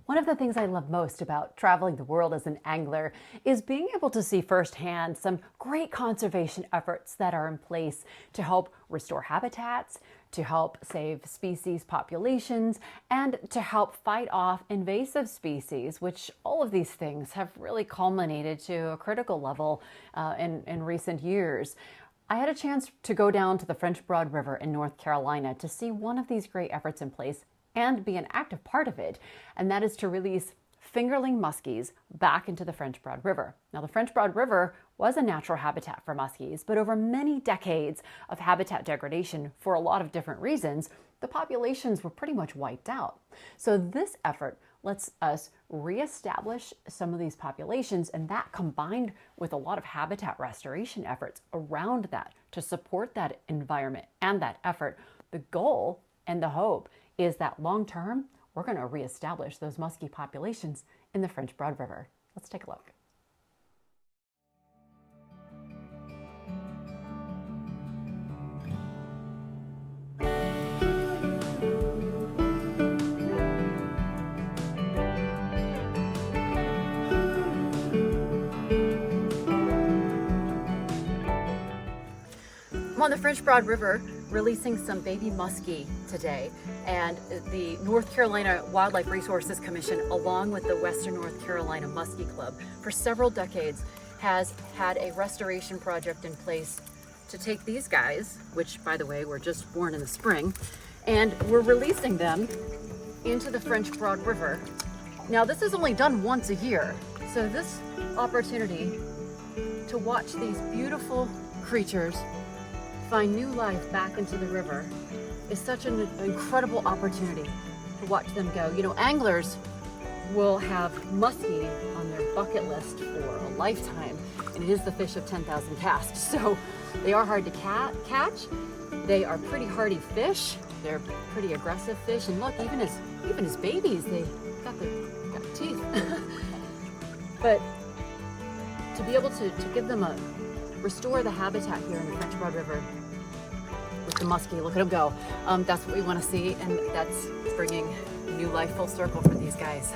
One of the things I love most about traveling the world as an angler is being able to see firsthand some great conservation efforts that are in place to help restore habitats, to help save species populations, and to help fight off invasive species, which all of these things have really culminated to a critical level in recent years. I had a chance to go down to the French Broad River in North Carolina to see one of these great efforts in place and be an active part of it, and that is to release fingerling muskies back into the French Broad River. Now, the French Broad River was a natural habitat for muskies, but over many decades of habitat degradation for a lot of different reasons, the populations were pretty much wiped out. So this effort lets us reestablish some of these populations, and that combined with a lot of habitat restoration efforts around that to support that environment and that effort, the goal and the hope is that long term, we're going to reestablish those muskie populations in the French Broad River. Let's take a look. I'm on the French Broad River releasing some baby muskie today, and the North Carolina Wildlife Resources Commission, along with the Western North Carolina Muskie Club, for several decades has had a restoration project in place to take these guys, which by the way were just born in the spring, and we're releasing them into the French Broad River. Now this is only done once a year, so this opportunity to watch these beautiful creatures find new life back into the river is such an incredible opportunity to watch them go. You know, anglers will have muskie on their bucket list for a lifetime, and it is the fish of 10,000 casts. So they are hard to catch. They are pretty hardy fish. They're pretty aggressive fish, and look, even as babies, they got teeth. But to be able to give them restore the habitat here in the French Broad River with the muskie, look at them go. That's what we want to see, and that's bringing new life full circle for these guys.